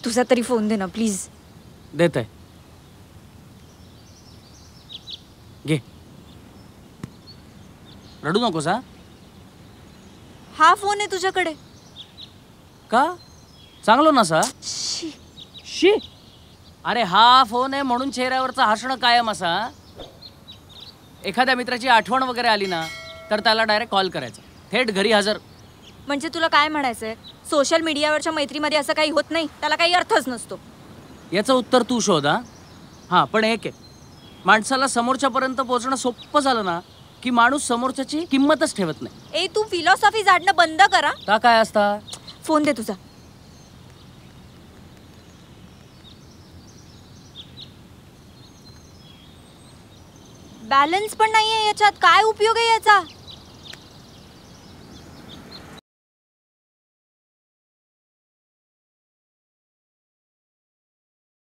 तुझा तरी फोन दे ना प्लीज. देत आहे, घे. रडू नकोस हा. हा फोन आहे तुझ्याकडे का? चांगलो नसा. शी. शी. अरे हा फोन आहे म्हणून चेहऱ्यावरचं हसणं कायम असा. एखाद्या मित्राची आठवण वगैरे आली ना तर त्याला डायरेक्ट कॉल करायचा, थेट घरी हजर. म्हणजे तुला काय म्हणायचंय? सोशल मीडियावरच्या मैत्रीमध्ये असं काही होत नाही, त्याला काही अर्थच नसतो. याचं उत्तर तू शोध. हां, पण एक आहे, माणसाला समोरच्यापर्यंत पोहोचणं सोपं झालं ना की माणूस समोरच्याची किंमतच ठेवत नाही. ए तू फिलॉसॉफी झाडणं बंद करा. का काय असता? फोन दे तुझा. बॅलन्स पण नाहीये याच्यात, काय उपयोग आहे याचा?